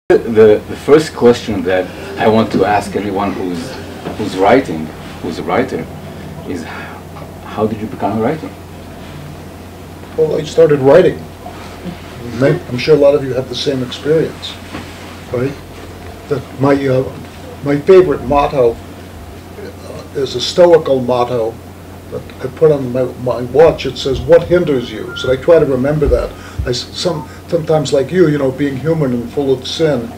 The first question that I want to ask anyone who's writing, who's a writer, is how did you become a writer? Well, I started writing. I'm sure a lot of you have the same experience, right? That my favorite motto is a Stoical motto that I put on my watch. It says, "What hinders you?" So I try to remember that. Sometimes like you know, being human and full of sin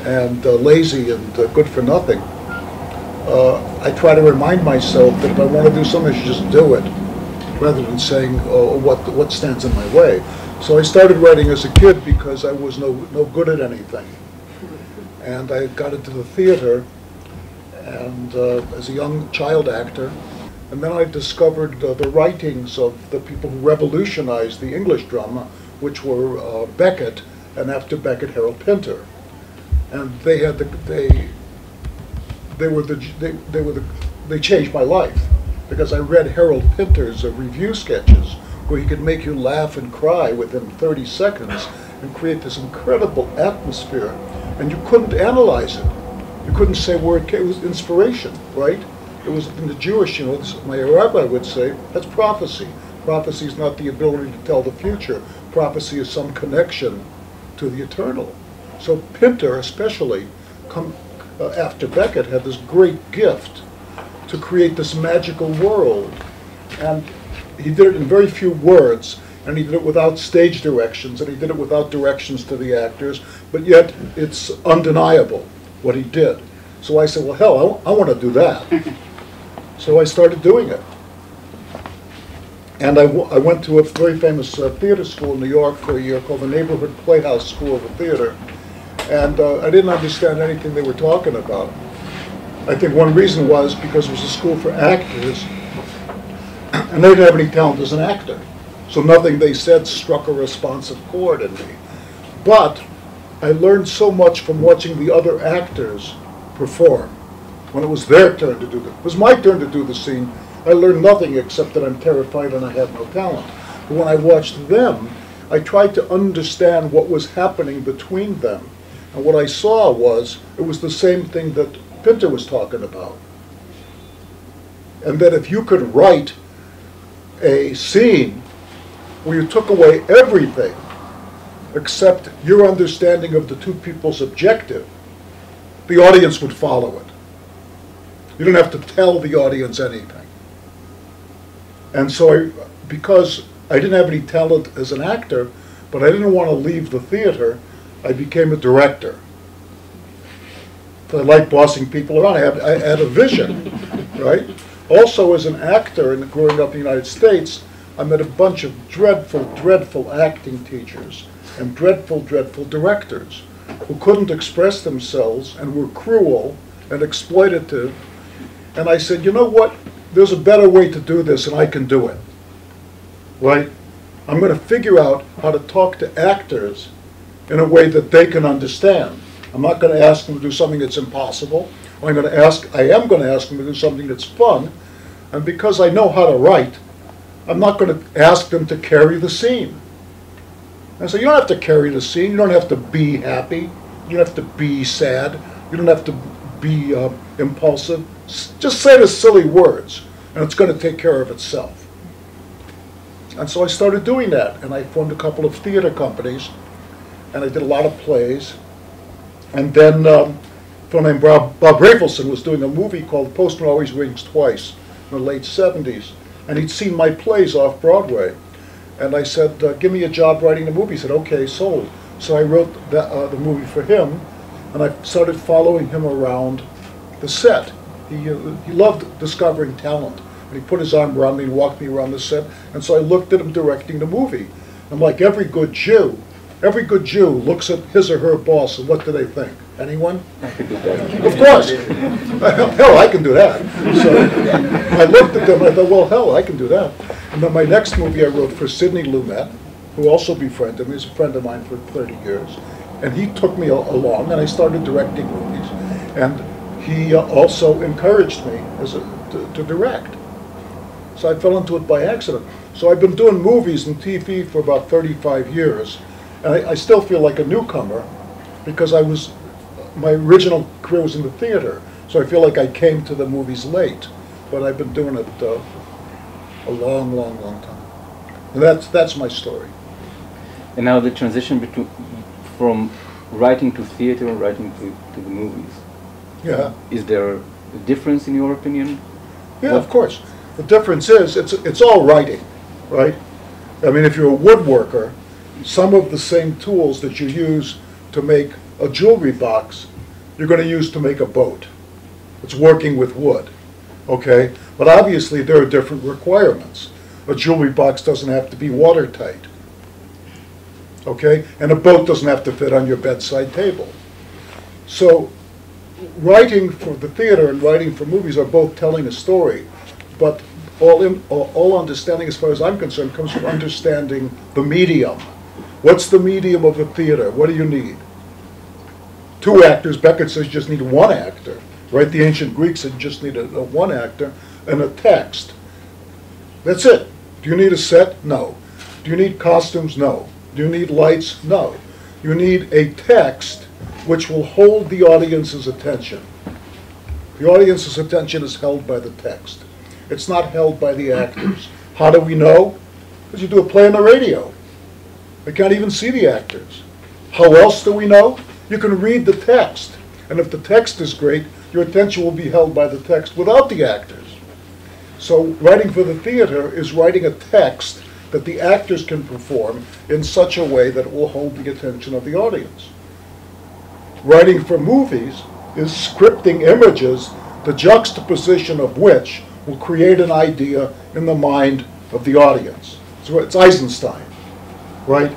and lazy and good for nothing, I try to remind myself that if I want to do something, I should just do it, rather than saying, "Oh, what stands in my way." So I started writing as a kid because I was no good at anything, and I got into the theater, and as a young child actor. And then I discovered the writings of the people who revolutionized the English drama, which were Beckett, and after Beckett, Harold Pinter. And they changed my life, because I read Harold Pinter's review sketches, where he could make you laugh and cry within 30 seconds and create this incredible atmosphere, and you couldn't analyze it. You couldn't say where it came. It was inspiration, right? It was in the Jewish, you know, my rabbi would say, that's prophecy. Prophecy is not the ability to tell the future. Prophecy is some connection to the eternal. So Pinter, especially, after Beckett, had this great gift to create this magical world. And he did it in very few words, and he did it without stage directions, and he did it without directions to the actors, but yet it's undeniable what he did. So I said, well, hell, I want to do that. So I started doing it. And I went to a very famous theater school in New York for a year called the Neighborhood Playhouse School of the Theater. And I didn't understand anything they were talking about. I think one reason was because it was a school for actors, and they didn't have any talent as an actor. So nothing they said struck a responsive chord in me. But I learned so much from watching the other actors perform. When it was their turn to do it. It was my turn to do the scene. I learned nothing except that I'm terrified and I have no talent. But when I watched them, I tried to understand what was happening between them. And what I saw was, it was the same thing that Pinter was talking about. And that if you could write a scene where you took away everything except your understanding of the two people's objective, the audience would follow it. You don't have to tell the audience anything. And so because I didn't have any talent as an actor, but I didn't want to leave the theater, I became a director. I like bossing people around. I had a vision, right? Also, as an actor and growing up in the United States, I met a bunch of dreadful, dreadful acting teachers and dreadful, dreadful directors who couldn't express themselves and were cruel and exploitative. And I said, you know what? There's a better way to do this, and I can do it. Right? I'm going to figure out how to talk to actors in a way that they can understand. I'm not going to ask them to do something that's impossible. I am going to ask them to do something that's fun. And because I know how to write, I'm not going to ask them to carry the scene. And so you don't have to carry the scene. You don't have to be happy. You don't have to be sad. You don't have to be impulsive. Just say the silly words, and it's going to take care of itself. And so I started doing that, and I formed a couple of theater companies, and I did a lot of plays. And then a fellow named Bob Rafelson was doing a movie called The Postman Always Rings Twice in the late 70s, and he'd seen my plays off Broadway. And I said, give me a job writing the movie. He said, okay, sold. So I wrote the movie for him, and I started following him around the set. He loved discovering talent, and he put his arm around me and walked me around the set, and so I looked at him directing the movie. And like every good Jew looks at his or her boss, and what do they think? Anyone? I could do that. Of course. Hell, I can do that. So I looked at them and I thought, well, hell, I can do that. And then my next movie I wrote for Sidney Lumet, who also befriended me. He's a friend of mine for 30 years. And he took me along, and I started directing movies. And he also encouraged me to direct. So I fell into it by accident. So I've been doing movies and TV for about 35 years. And I still feel like a newcomer. because my original career was in the theater, so I feel like I came to the movies late, but I've been doing it a long, long, long time. And that's my story. And now the transition from writing to theater and writing to the movies. Yeah. Is there a difference in your opinion? Yeah, of course. The difference is it's all writing, right? I mean, if you're a woodworker, some of the same tools that you use to make a jewelry box, you're going to use to make a boat. It's working with wood, okay? But obviously there are different requirements. A jewelry box doesn't have to be watertight, okay? And a boat doesn't have to fit on your bedside table. So writing for the theater and writing for movies are both telling a story, but all understanding, as far as I'm concerned, comes from understanding the medium. What's the medium of the theater? What do you need? 2 actors. Beckett says you just need 1 actor, right? The ancient Greeks said you just need a 1 actor and a text. That's it. Do you need a set? No. Do you need costumes? No. Do you need lights? No. You need a text which will hold the audience's attention. The audience's attention is held by the text. It's not held by the actors. How do we know? Because you do a play on the radio. They can't even see the actors. How else do we know? You can read the text. And if the text is great, your attention will be held by the text without the actors. So writing for the theater is writing a text that the actors can perform in such a way that it will hold the attention of the audience. Writing for movies is scripting images, the juxtaposition of which will create an idea in the mind of the audience. So it's Eisenstein, right?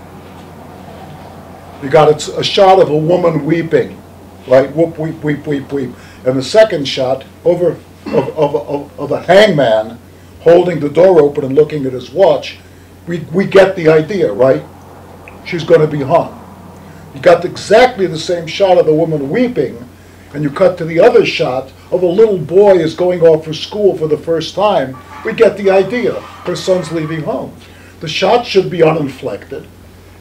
You got a shot of a woman weeping, right? Whoop, weep, weep, weep, weep. And the second shot of a hangman holding the door open and looking at his watch. We get the idea, right? She's going to be hung. You got exactly the same shot of the woman weeping, and you cut to the other shot of a little boy is going off for school for the first time. We get the idea. Her son's leaving home. The shot should be uninflected,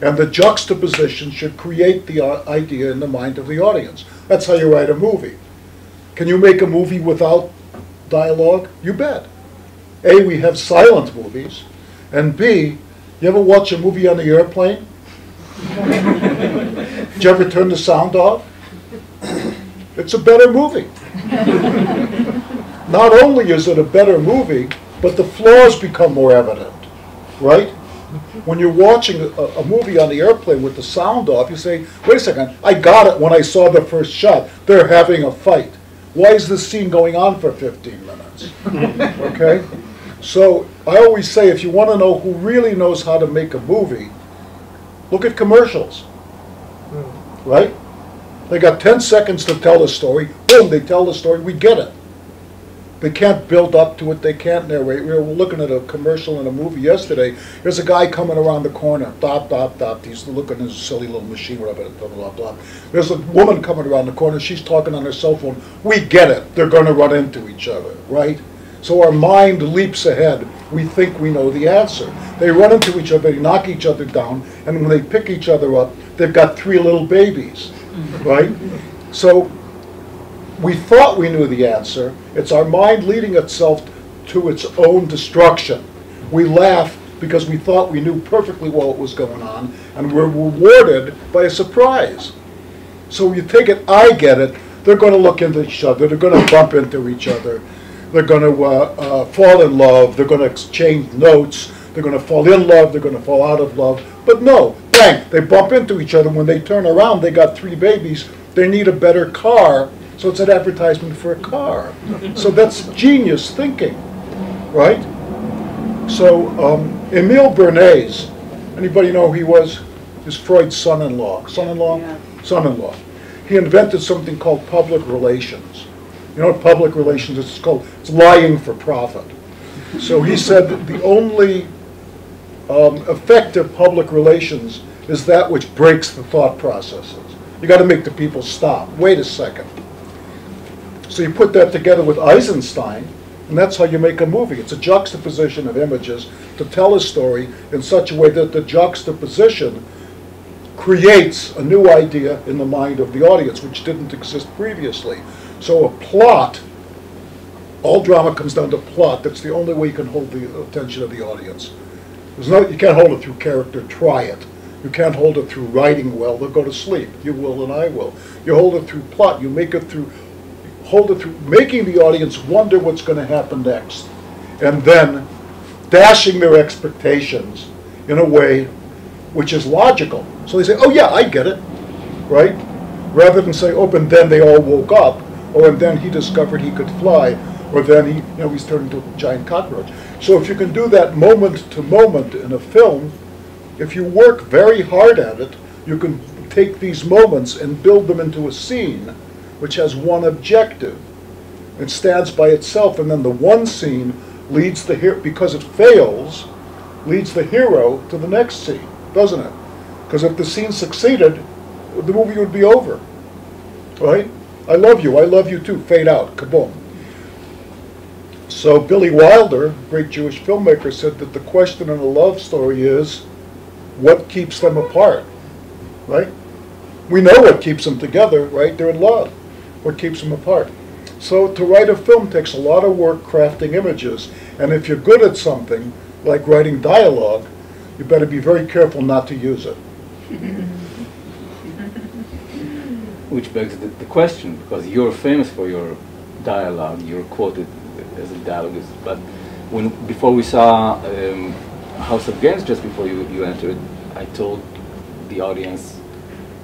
and the juxtaposition should create the idea in the mind of the audience. That's how you write a movie. Can you make a movie without dialogue? You bet. A, we have silent movies, and B, you ever watch a movie on the airplane? Did you ever turn the sound off? It's a better movie. Not only is it a better movie, but the flaws become more evident, right? When you're watching a movie on the airplane with the sound off, you say, wait a second, I got it when I saw the first shot. They're having a fight. Why is this scene going on for 15 minutes? Okay? So I always say, if you want to know who really knows how to make a movie, look at commercials, right? They got 10 seconds to tell a story. Boom, they tell the story. We get it. They can't build up to it. They can't narrate. We were looking at a commercial in a movie yesterday. There's a guy coming around the corner. Dop, dop, dop. He's looking at his silly little machine, whatever, blah, blah, blah. There's a woman coming around the corner. She's talking on her cell phone. We get it. They're going to run into each other, right? So our mind leaps ahead. We think we know the answer. They run into each other. They knock each other down. And when they pick each other up, they've got 3 little babies, right? So we thought we knew the answer. It's our mind leading itself to its own destruction. We laugh because we thought we knew perfectly well what was going on, and we're rewarded by a surprise. So you take it, I get it, they're going to look into each other, they're going to bump into each other, they're going to fall in love, they're going to exchange notes, they're going to fall in love, they're going to fall out of love. But no, bang, they bump into each other. When they turn around, they got 3 babies, they need a better car. So it's an advertisement for a car. So that's genius thinking, right? So Emile Bernays, anybody know who he was? He's Freud's son-in-law. Son-in-law? Yeah. Son-in-law. He invented something called public relations. You know what public relations is? It's called? It's lying for profit. So he said that the only effective public relations is that which breaks the thought processes. You got to make the people stop. Wait a second. So you put that together with Eisenstein, and that's how you make a movie. It's a juxtaposition of images to tell a story in such a way that the juxtaposition creates a new idea in the mind of the audience, which didn't exist previously. So a plot, all drama comes down to plot. That's the only way you can hold the attention of the audience. You can't hold it through character, try it. You can't hold it through writing well, they'll go to sleep. You will and I will. You hold it through plot, hold it through making the audience wonder what's going to happen next. And then dashing their expectations in a way which is logical. So they say, oh yeah, I get it, right? Rather than say, oh, and then they all woke up, or and then he discovered he could fly, or then he's turned into a giant cockroach. So if you can do that moment to moment in a film, if you work very hard at it, you can take these moments and build them into a scene which has one objective. It stands by itself, and then the one scene leads the hero, because it fails, leads the hero to the next scene, doesn't it? Because if the scene succeeded, the movie would be over, right? I love you too, fade out, kaboom. So Billy Wilder, great Jewish filmmaker, said that the question in a love story is, what keeps them apart, right? We know what keeps them together, right? They're in love. What keeps them apart? So to write a film takes a lot of work crafting images, and if you're good at something, like writing dialogue, you better be very careful not to use it. Which begs the question, because you're famous for your dialogue, you're quoted as a dialoguist, but before we saw House of Games, just before you entered, I told the audience,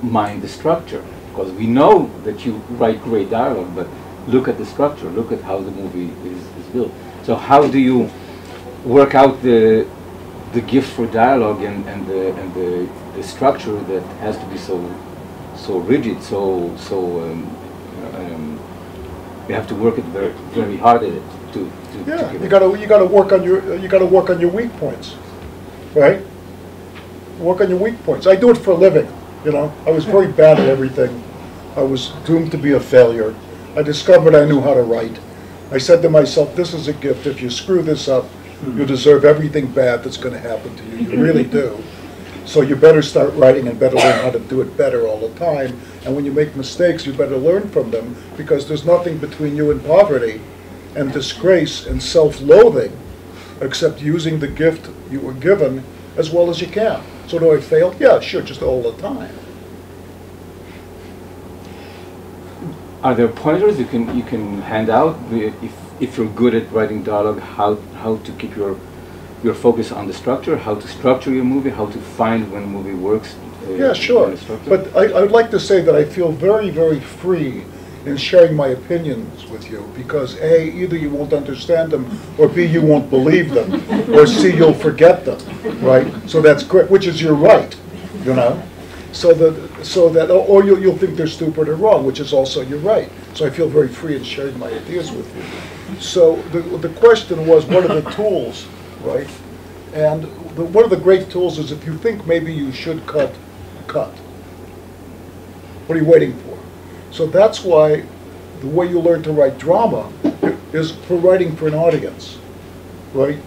mind the structure, because we know that you write great dialogue, but look at the structure, look at how the movie is built. So how do you work out the gift for dialogue and the structure that has to be so rigid, you have to work it very hard at it to you gotta work on your weak points, right? Work on your weak points. I do it for a living, I was very bad at everything. I was doomed to be a failure. I discovered I knew how to write. I said to myself, this is a gift. If you screw this up, you deserve everything bad that's going to happen to you. You really do. So you better start writing and better learn how to do it better all the time. And when you make mistakes, you better learn from them, because there's nothing between you and poverty and disgrace and self-loathing except using the gift you were given as well as you can. So do I fail? Yeah, sure, just all the time. Are there pointers you can hand out if you're good at writing dialogue, how to keep your focus on the structure, how to structure your movie, how to find when a movie works? Yeah, sure. But I would like to say that I feel very, very free in sharing my opinions with you, because A, either you won't understand them, or B, you won't believe them, or C, you'll forget them, right? So that's great, which is your right, So that, or you'll think they're stupid or wrong, which is also your right. So I feel very free in sharing my ideas with you. So the question was, what are the tools, right? And one of the great tools is, if you think maybe you should cut. What are you waiting for? So that's why the way you learn to write drama is for writing for an audience, right?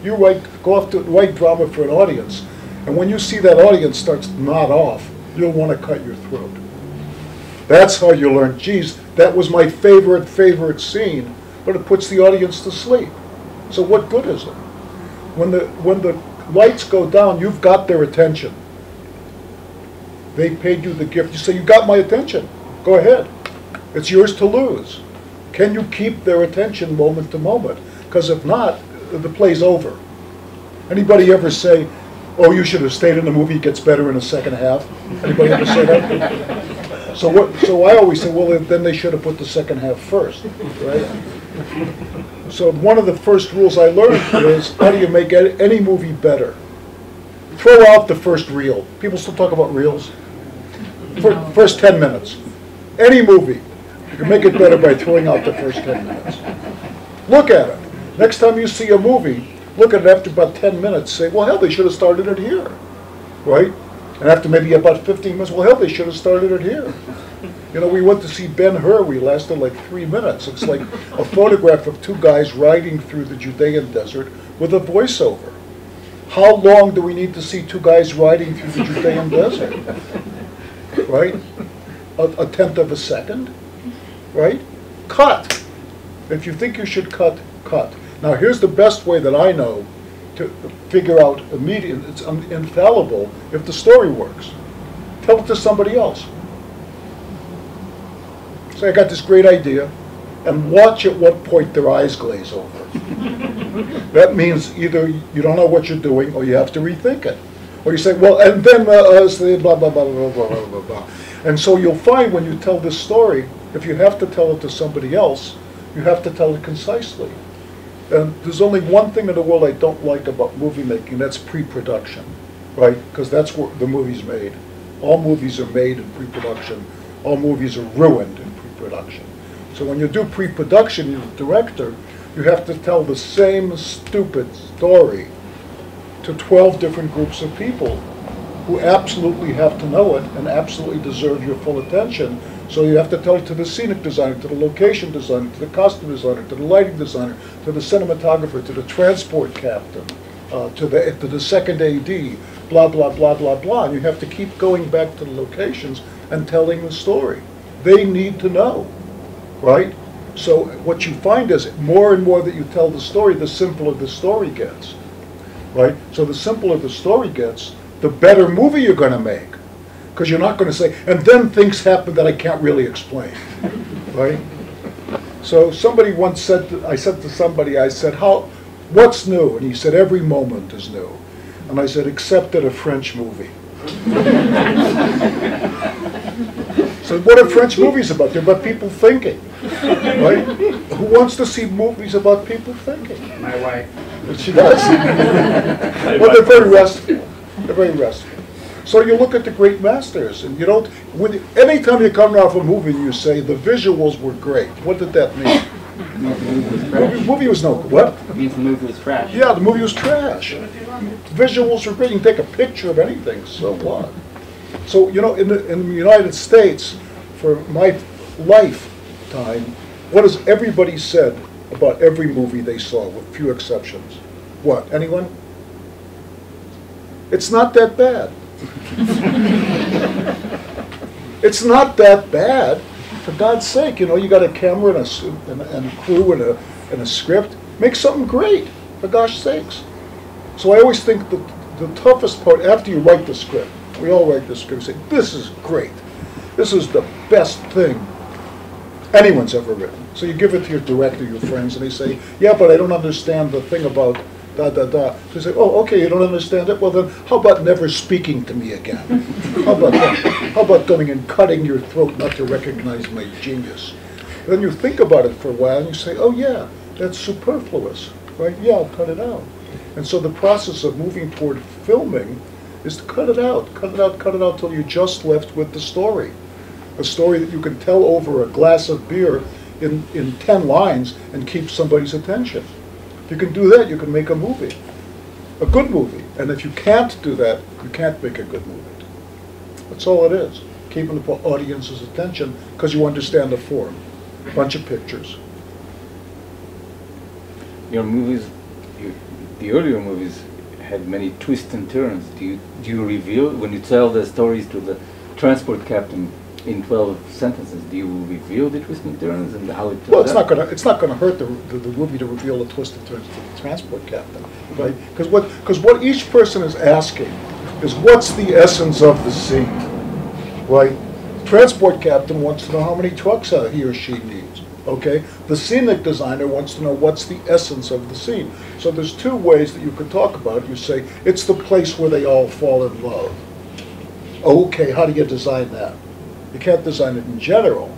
Go off to write drama for an audience, and when you see that audience starts to nod off, you'll want to cut your throat. That's how you learn. Geez, that was my favorite scene, but it puts the audience to sleep. So what good is it? When the lights go down, you've got their attention. They paid you the gift. You say, you got my attention. Go ahead. It's yours to lose. Can you keep their attention moment to moment? Because if not, the play's over. Anybody ever say, oh, you should have stayed in the movie, it gets better in the second half? Anybody ever say that? So I always say, well, then they should have put the second half first, right? So one of the first rules I learned is, how do you make any movie better? Throw out the first reel. People still talk about reels. First 10 minutes. Any movie, you can make it better by throwing out the first 10 minutes. Look at it. Next time you see a movie, look at it after about 10 minutes, say, well, hell, they should have started it here, right? And after maybe about 15 minutes, well, hell, they should have started it here. We went to see Ben-Hur, we lasted like 3 minutes. It's like a photograph of two guys riding through the Judean desert with a voiceover. How long do we need to see two guys riding through the Judean desert? right? A tenth of a second, right? Cut. If you think you should cut, cut. Now here's the best way that I know to figure out immediately, it's infallible, if the story works. Tell it to somebody else. Say, I got this great idea, and watch at what point their eyes glaze over. That means either you don't know what you're doing, or you have to rethink it. Or you say, well, and then say blah, blah, blah, blah, blah, blah, blah, blah. And so you'll find when you tell this story, if you have to tell it to somebody else, you have to tell it concisely. And there's only one thing in the world I don't like about movie making, that's pre-production, right? Because that's where the movie's made. All movies are made in pre-production. All movies are ruined in pre-production. So when you do pre-production, you're the director, you have to tell the same stupid story to 12 different groups of people who absolutely have to know it and absolutely deserve your full attention. So you have to tell it to the scenic designer, to the location designer, to the costume designer, to the lighting designer, to the cinematographer, to the transport captain, to the second AD, blah, blah, blah, blah, blah. And you have to keep going back to the locations and telling the story. They need to know, right? So what you find is more and more that you tell the story, the simpler the story gets, right? So the simpler the story gets, the better movie you're going to make. Because you're not going to say, and then things happen that I can't really explain, right? So somebody once said, I said to somebody, I said, what's new? And he said, every moment is new. And I said, except in a French movie. So what are French movies about? They're about people thinking, right? Who wants to see movies about people thinking? My wife. She does. Well, they're very restful. They're very restful. So you look at the great masters, and you don't. Anytime you come off a movie, you say the visuals were great. What did that mean? The movie was no what? It means the movie was trash. Yeah, the movie was trash. Visuals were great. You can take a picture of anything. So what? So you know, in the United States, for my lifetime, what has everybody said about every movie they saw, with few exceptions? What? Anyone? It's not that bad. It's not that bad. For God's sake, you know, you got a camera and a crew and a script. Make something great, for gosh sakes. So I always think that the toughest part, after you write the script, we all write the script, say, this is great. This is the best thing anyone's ever written. So you give it to your director, your friends, and they say, yeah, but I don't understand the thing about da, da, da. So you say, oh, okay, you don't understand it? Well, then how about never speaking to me again? How about that? How about going and cutting your throat not to recognize my genius? Then you think about it for a while, and you say, oh, yeah, that's superfluous, right? Yeah, I'll cut it out. And so the process of moving toward filming is to cut it out, cut it out, cut it out till you're just left with the story. A story that you can tell over a glass of beer in 10 lines and keep somebody's attention. If you can do that, you can make a movie, a good movie. And if you can't do that, you can't make a good movie. That's all it is, keeping the audience's attention because you understand the form. A bunch of pictures. Your movies, the earlier movies had many twists and turns. Do you reveal, when you tell the stories to the transport captain in 12 sentences, do you reveal the twists and turns and how it? Well, it's not gonna hurt the movie to reveal the twists and turns to the transport captain, right? Because what each person is asking is, what's the essence of the scene, right? Transport captain wants to know how many trucks he or she needs. Okay, the scenic designer wants to know what's the essence of the scene. So there's two ways that you could talk about it. You say, it's the place where they all fall in love. Okay, how do you design that? You can't design it in general.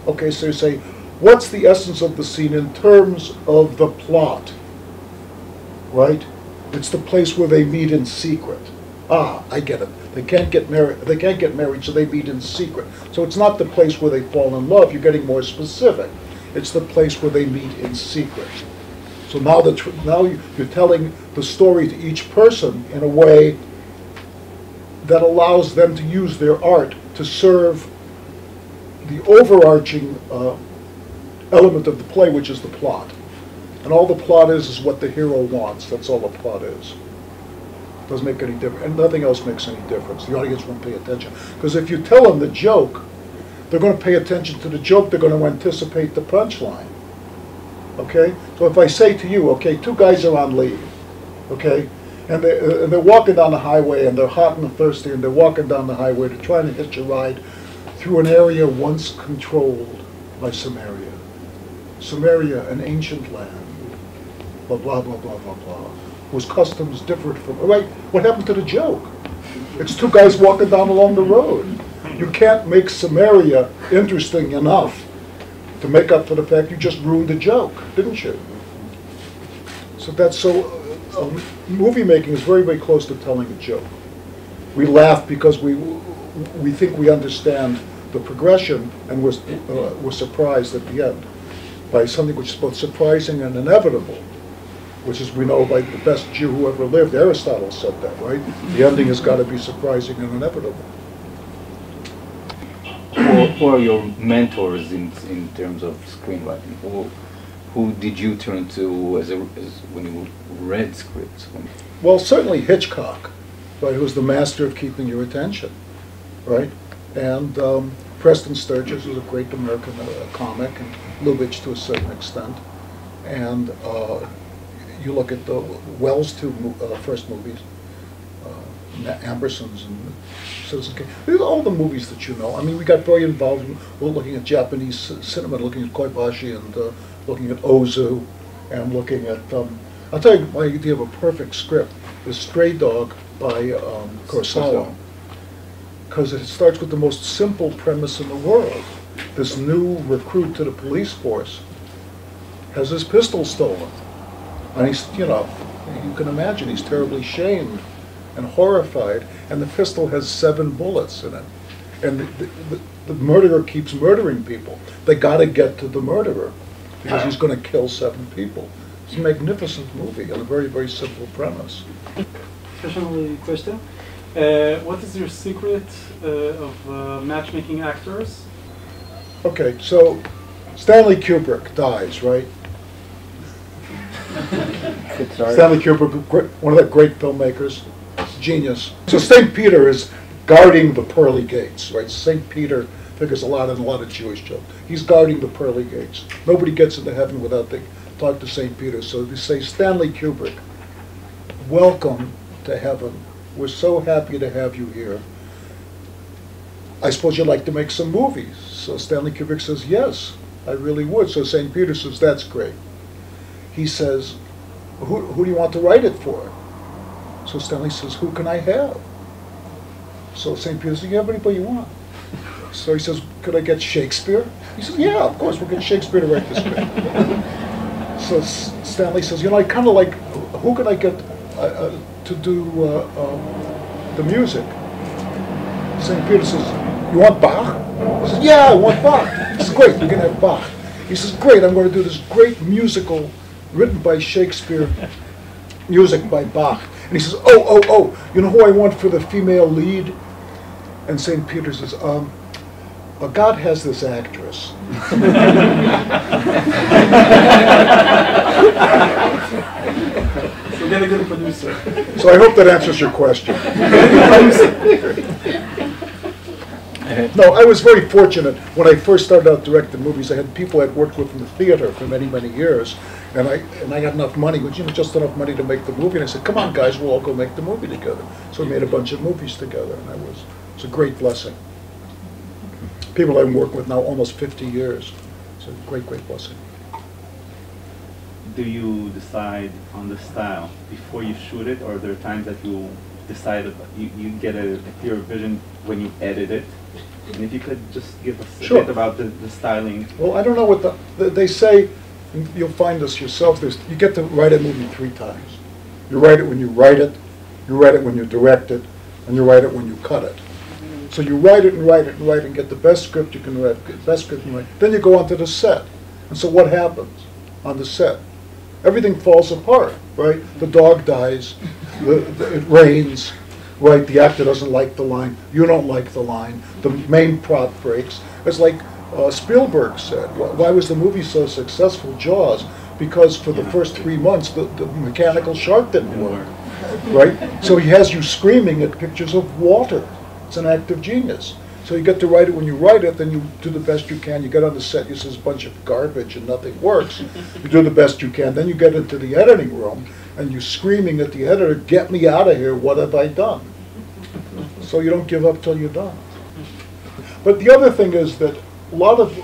Okay, so you say, what's the essence of the scene in terms of the plot? Right? It's the place where they meet in secret. Ah, I get it. They can't get married, so they meet in secret. So it's not the place where they fall in love. You're getting more specific. It's the place where they meet in secret. So now you're telling the story to each person in a way that allows them to use their art to serve the overarching element of the play, which is the plot. And all the plot is what the hero wants. That's all the plot is. Doesn't make any difference, and nothing else makes any difference. The audience won't pay attention. Because if you tell them the joke, they're going to pay attention to the joke, they're going to anticipate the punchline. Okay? So if I say to you, okay, two guys are on leave, okay, and they're walking down the highway, and they're hot and thirsty, and they're walking down the highway, they're trying to hitch a ride through an area once controlled by Samaria. Samaria, an ancient land, blah, blah, blah, blah, blah, blah, whose customs differed from, right, what happened to the joke? It's two guys walking down along the road. You can't make Samaria interesting enough to make up for the fact you just ruined the joke, didn't you? So that's so, movie making is very, very close to telling a joke. We laugh because we think we understand the progression, and we're surprised at the end by something which is both surprising and inevitable, which is, we know, by the best Jew who ever lived, Aristotle said that, right? The ending has got to be surprising and inevitable. Who are your mentors in terms of screenwriting? Who did you turn to as when you read scripts? Well, certainly Hitchcock, right, who's the master of keeping your attention, right? And Preston Sturges was a great American comic, and Lubitsch to a certain extent. And you look at the Wells' two first movies, Ambersons and Citizen Kane. These are all the movies that you know. I mean, we got very involved in looking at Japanese cinema, looking at Koibashi, and looking at Ozu, and looking at, I'll tell you my idea of a perfect script is Stray Dog by Kurosawa. Because it starts with the most simple premise in the world. This new recruit to the police force has his pistol stolen. And he's, you know, you can imagine he's terribly shamed and horrified, and the pistol has 7 bullets in it. And the murderer keeps murdering people. They got to get to the murderer because he's going to kill 7 people. It's a magnificent movie on a very, very simple premise. Personal question. What is your secret of matchmaking actors? Okay, so Stanley Kubrick dies, right? Stanley Kubrick, one of the great filmmakers, genius. So St. Peter is guarding the pearly gates, right? St. Peter figures a lot in a lot of Jewish jokes. He's guarding the pearly gates. Nobody gets into heaven without they talk to St. Peter. So they say, Stanley Kubrick, welcome to heaven. We're so happy to have you here. I suppose you'd like to make some movies. So Stanley Kubrick says, yes, I really would. So St. Peter says, that's great. He says, who do you want to write it for? So Stanley says, who can I have? So St. Peter says, you have anybody you want. So he says, could I get Shakespeare? He says, yeah, of course, we'll get Shakespeare to write this script. So Stanley says, you know, I kind of like, who can I get to do the music? St. Peter says, you want Bach? He says, yeah, I want Bach. He says, great, we're going to have Bach. He says, great, I'm going to do this great musical written by Shakespeare, music by Bach. And he says, oh, you know who I want for the female lead? And St. Peter says, God has this actress. So get a good producer. So I hope that answers your question. No, I was very fortunate. When I first started out directing movies, I had people I'd worked with in the theater for many, many years. And I had enough money, just enough money to make the movie. And I said, come on, guys, we'll all go make the movie together. So we made a bunch of movies together, and it's a great blessing. People I've worked with now almost 50 years. It's a great, great blessing. Do you decide on the style before you shoot it, or are there times that you decide, you get a clear vision when you edit it? And if you could just give us a bit about the styling. Well, I don't know what they say. You'll find this yourself. You get to write a movie 3 times. You write it when you write it, you write it when you direct it, and you write it when you cut it. So you write it and write it and write it and get the best script you can write, best script you can write. Then you go onto the set. And so what happens on the set? Everything falls apart, right? The dog dies, it rains, right? The actor doesn't like the line, you don't like the line, the main prop breaks. It's like Spielberg said, why was the movie so successful, Jaws? Because for the first 3 months, the mechanical shark didn't work. right? So he has you screaming at pictures of water. It's an act of genius. So you get to write it. When you write it, then you do the best you can. You get on the set, you see this bunch of garbage and nothing works. You do the best you can. Then you get into the editing room and you're screaming at the editor, "Get me out of here, what have I done?" So you don't give up till you're done. But the other thing is that a lot of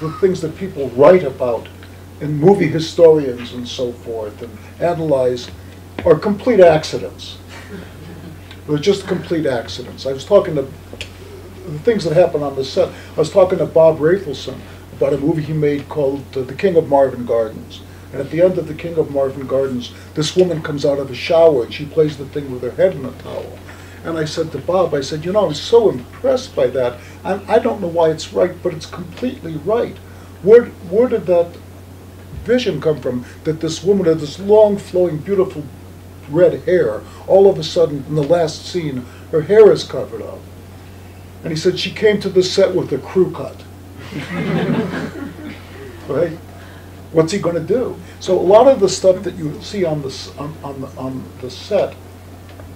the things that people write about and movie historians and so forth and analyze are complete accidents. They're just complete accidents. I was talking to the things that happen on the set. I was talking to Bob Rafelson about a movie he made called The King of Marvin Gardens. And at the end of The King of Marvin Gardens, this woman comes out of a shower and she plays the thing with her head in a towel. And I said to Bob, I said, you know, I was so impressed by that. I don't know why it's right, but it's completely right. Where did that vision come from? That this woman had this long, flowing, beautiful red hair. All of a sudden, in the last scene, her hair is covered up. And he said she came to the set with a crew cut. Right? What's he going to do? So a lot of the stuff that you see on the set,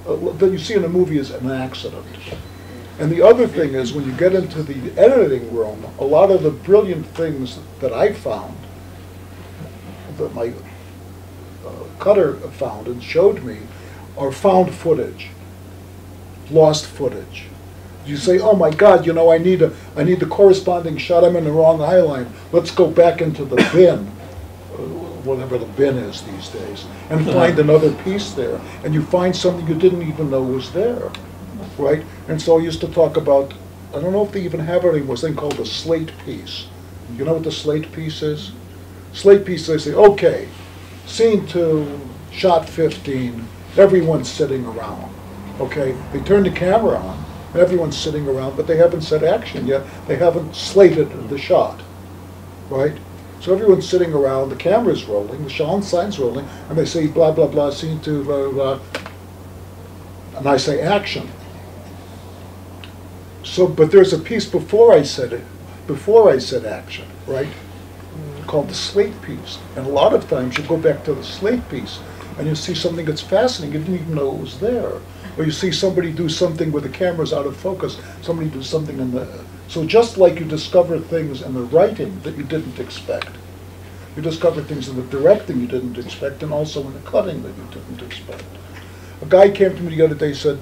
that you see in a movie, is an accident. And the other thing is, when you get into the editing room, a lot of the brilliant things that I found, that my cutter found and showed me, are found footage, lost footage. You say, oh my God, you know, I need the corresponding shot. I'm in the wrong eye line. Let's go back into the bin, whatever the bin is these days, and find another piece there. And you find something you didn't even know was there, right? And so I used to talk about, I don't know if they even have it anymore, a thing called a slate piece. You know what the slate piece is? Slate piece, they say, okay, scene 2, shot 15, everyone's sitting around, okay? They turn the camera on, everyone's sitting around, but they haven't set action yet. They haven't slated the shot, right? So everyone's sitting around, the camera's rolling, the Sean sign's rolling, and they say blah, blah, blah, scene 2, blah, blah, blah. And I say action. So, but there's a piece before I said action, right? Called the slate piece. And a lot of times you go back to the slate piece and you see something that's fascinating, you didn't even know it was there. Or you see somebody do something where the camera's out of focus, somebody do something in the... So just like you discover things in the writing that you didn't expect, you discover things in the directing you didn't expect, and also in the cutting that you didn't expect. A guy came to me the other day and said,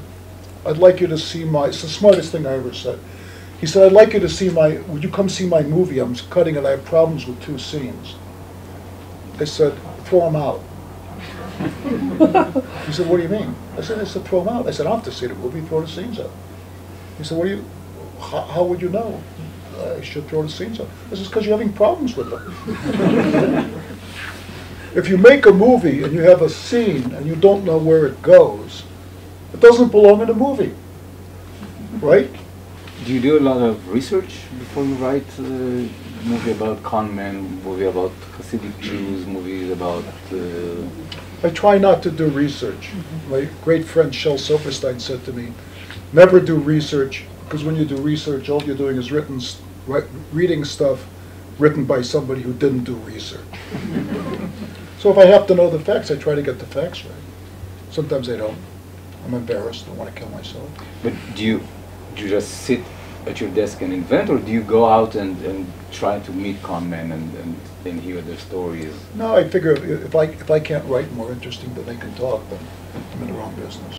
I'd like you to see my... It's the smartest thing I ever said. He said, I'd like you to see my... Would you come see my movie? I'm cutting and I have problems with 2 scenes. I said, throw them out. He said, what do you mean? I said, throw them out. I said, I don't have to see the movie, throw the scenes out. He said, how would you know I should throw the scenes out? I said, because you're having problems with them. If you make a movie and you have a scene and you don't know where it goes, it doesn't belong in the movie, right? Do you do a lot of research before you write a movie about con men, movie about Hasidic Jews, movies about... I try not to do research. My great friend Shel Silverstein said to me, never do research, because when you do research, all you're doing is reading stuff written by somebody who didn't do research. So if I have to know the facts, I try to get the facts right. Sometimes I don't. I'm embarrassed. I want to kill myself. But do you just sit at your desk and invent, or do you go out and try to meet con men and hear their stories? No, I figure if I can't write more interesting than they can talk, then I'm in the wrong business.